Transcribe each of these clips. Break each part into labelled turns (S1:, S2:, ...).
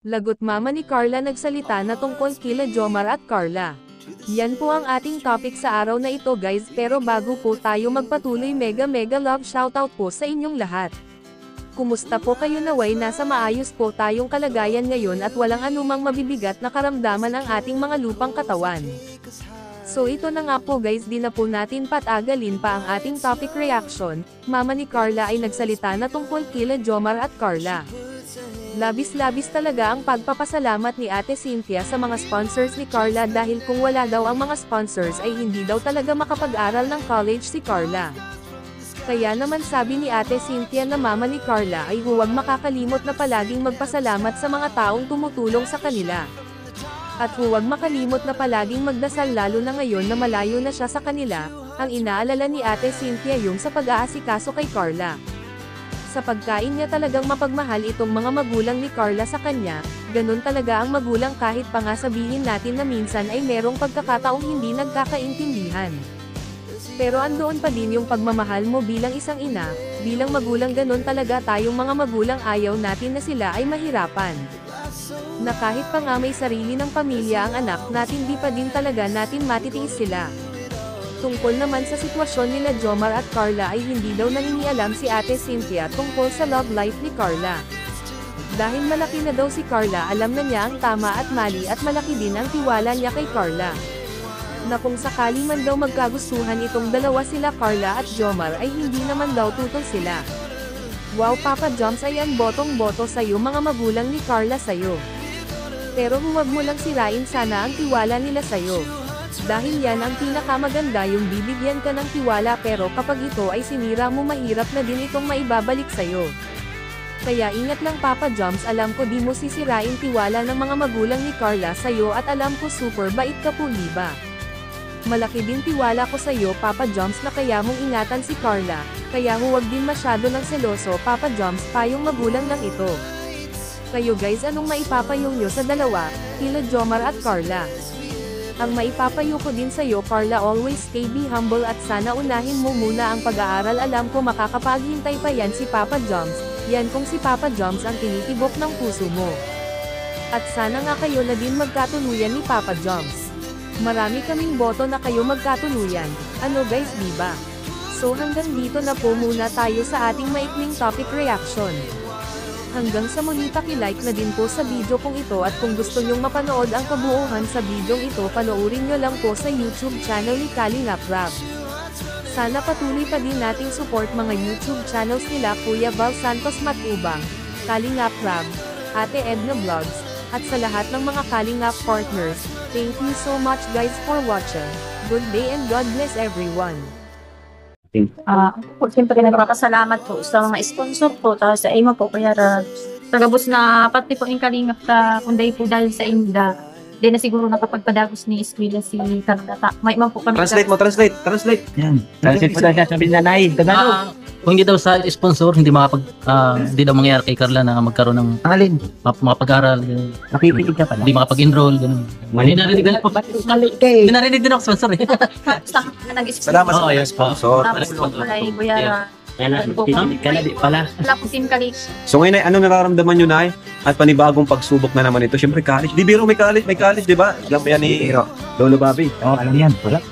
S1: Lagot mama ni Carla nagsalita na tungkol kila Jomar at Carla. Yan po ang ating topic sa araw na ito guys, pero bago po tayo magpatuloy, mega love shoutout po sa inyong lahat. Kumusta po kayo? Naway nasa maayos po tayong kalagayan ngayon at walang anumang mabibigat na karamdaman ang ating mga lupang katawan. So ito na nga po guys, di na po natin patagalin pa ang ating topic reaction. Mama ni Carla ay nagsalita na tungkol kila Jomar at Carla. Labis-labis talaga ang pagpapasalamat ni Ate Cynthia sa mga sponsors ni Carla dahil kung wala daw ang mga sponsors ay hindi daw talaga makapag-aral ng college si Carla. Kaya naman sabi ni Ate Cynthia na mama ni Carla ay huwag makakalimot na palaging magpasalamat sa mga taong tumutulong sa kanila. At huwag makalimot na palaging magdasal lalo na ngayon na malayo na siya sa kanila. Ang inaalala ni Ate Cynthia yung sa pag-aasikaso kay Carla. Sa pagkain niya talagang mapagmahal itong mga magulang ni Carla sa kanya, ganun talaga ang magulang kahit pa nga sabihin natin na minsan ay merong pagkakataong hindi nagkakaintindihan. Pero andoon pa din yung pagmamahal mo bilang isang ina, bilang magulang, ganun talaga tayong mga magulang, ayaw natin na sila ay mahirapan. Na kahit pa nga may sarili ng pamilya ang anak natin, di pa din talaga natin matitiis sila. Tungkol naman sa sitwasyon nila Jomar at Carla ay hindi daw nangingialam si Ate Cynthia tungkol sa love life ni Carla. Dahil malaki na daw si Carla, alam na niya ang tama at mali at malaki din ang tiwala niya kay Carla. Na kung sakali man daw magkagustuhan itong dalawa, sila Carla at Jomar, ay hindi naman daw tutol sila. Wow Papa Joms, ayan botong-boto sa'yo mga magulang ni Carla sa'yo. Pero huwag mo lang sirain sana ang tiwala nila sa'yo. Dahil yan ang pinakamaganda, yung bibigyan ka ng tiwala pero kapag ito ay sinira mo, mahirap na din itong maibabalik sa'yo. Kaya ingat lang Papa Joms, alam ko di mo sisirain tiwala ng mga magulang ni Carla sa'yo at alam ko super bait ka po, diba? Malaki din tiwala ko sa'yo Papa Joms na kaya mong ingatan si Carla, kaya huwag din masyado ng seloso Papa Joms, payong magulang lang ito. Kayo guys, anong maipapayong nyo sa dalawa, kila Jomar at Carla? Ang maipapayo ko din sa'yo Carla, always stay be humble at sana unahin mo muna ang pag-aaral. Alam ko makakapaghintay pa yan si Papa Joms, yan kung si Papa Joms ang tinitibok ng puso mo. At sana nga kayo na din magkatuluyan ni Papa Joms. Marami kaming boto na kayo magkatuluyan, ano guys, diba? So hanggang dito na po muna tayo sa ating maikling topic reaction. Hanggang sa muli, paki-like na din po sa video kong ito at kung gusto nyong mapanood ang kabuuhan sa videong ito, panoorin nyo lang po sa YouTube channel ni Kalingap Rab. Sana patuloy pa din nating support mga YouTube channels nila Kuya Val Santos Matubang, Kalingap Rab, Ate Edna Vlogs, at sa lahat ng mga Kalingap partners. Thank you so much guys for watching. Good day and God bless everyone.
S2: Siyempre nagpapasalamat po sa mga sponsor po, sa imo po, kaya tagabos na pati po yung kalingap sa kunday po dahil sa inda. Di na siguro nakapagpadagos ni Eskwila si Carla. May man po kami.
S3: Translate. Yan.
S4: Translate po daw siya, sabi na Nay, Tagalog.
S3: Kung hindi daw sa sponsor, hindi hindi daw mangyayari kay Carla na magkaroon ng
S4: Alin?
S3: makapag-aral.
S4: Nakikinig ka pala.
S3: Hindi makapag-enroll. Hindi narinig din ako. Hindi narinig din ako sponsor eh.
S2: Sa nag-sponsor.
S5: Salamat sa
S3: yes, sponsor.
S2: Tapos po kay Kuya
S4: Ka na di pala.
S2: wala po Team Kalik.
S5: So ngayon ay ano nararamdaman nyo na at panibagong pagsubok na naman ito. Siyempre college. Di biro may college, di ba? Alam mo yan ni Lolo Bobby.
S4: Oo, alam yan. Wala.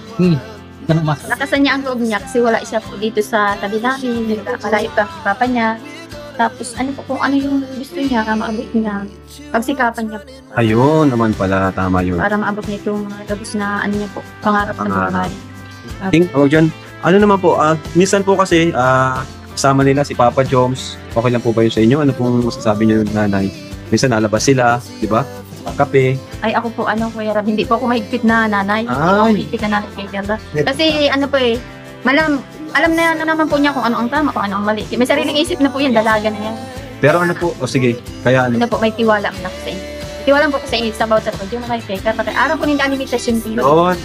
S3: Ganun mas.
S2: Nakasan niya ang loob niya kasi wala siya po dito sa tabi namin. Nakakalayo pa ang papa niya. Tapos ano po kung ano yung gusto niya, maabot niya. Pagsikapan niya po.
S5: Ayun naman pala, tama yun.
S2: Para maabot niya itong tapos na ano niya po, pangarap ng buhay.
S5: Tawag dyan. Ano naman po, minsan po kasi kasama nila si Papa Joms. Okay lang po ba yun sa inyo? Ano pong masasabi niyo ng nanay? Minsan nalabas sila, di ba? Kape.
S2: Ay ako po Kuya Rab, hindi po ako mahigpit na nanay. Hindi po ako
S5: Ay.
S2: mahigpit na nanay kay Carla. Kasi ano po alam na naman po niya kung ano ang tama, kung ano ang mali. May sariling isip na po yan, dalaga na yan.
S5: Pero ano po, sige, kaya ano?
S2: Ano po, may tiwala na sa inyo. Tiwala po sa inyo sa bawat sarap. Yung mga kay Carla, kaya araw po nila limitasyon po.
S5: Yun.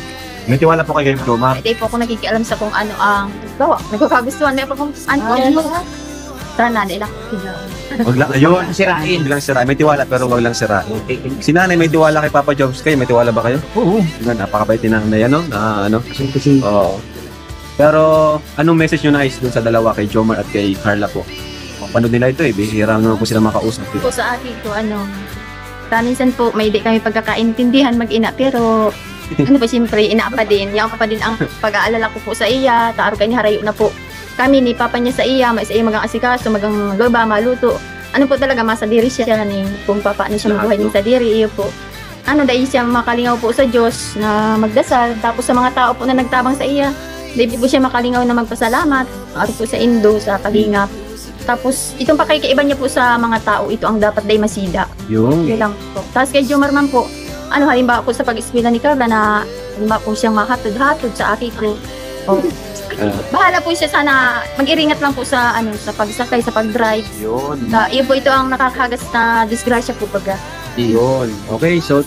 S5: May tiwala po kayo kay Jomar.
S2: Hindi po ako nakikialam sa kung ano ang gawa. Nagkakagustuhan. May po kung ano. Tara na, ilang
S5: Wag lang, ayun.
S4: Sirain.
S5: Wag lang sirain. May tiwala pero wag lang sirain. Si nanay may tiwala kay Papa Joms. Kayo, may tiwala ba kayo?
S4: Oo.
S5: Napakabait ni nanay, ano? Na, ano?
S4: Kasi
S5: Oo. Pero, anong message nyo nais dun sa dalawa, kay Jomar at kay Carla po? Panood nila ito eh, bihira naman po sila makausap.
S2: po sa akin ko Minsan po, may di kami pagkakaintindihan mag-ina, pero ano po, siyempre, ina pa din. Yung pa din ang pag-aalala ko po sa iya, taaro kayo ni harayo na po. Kami ni papa niya sa iya, may sa iya magang asikaso, magang loba, maluto. Ano po talaga, masadiri siya ni kung paano siya mabuhay niya sa diri, iyo po. Ano, dahil siya makalingaw po sa Diyos na magdasal, tapos sa mga tao po na nagtabang sa iya, dahil po siya makalingaw na magpasalamat, ari po sa Indo, sa Kalingap. Tapos, itong pakikaiba niya po sa mga tao, ito ang dapat day masida.
S5: Yung,
S2: Yun lang po. Tapos kay Jomar man po, ano, halimbawa po sa pag-eskwela ni Carla na halimbawa po siyang mahatod-hatod sa aki ko. Oh. Bahala po siya sana, mag-iringat lang po sa ano, sa pagsakay, sa pag-drive.
S5: yun.
S2: Iyon po ito ang nakakahagas na disgrasya po pagka.
S5: Yun. Okay, so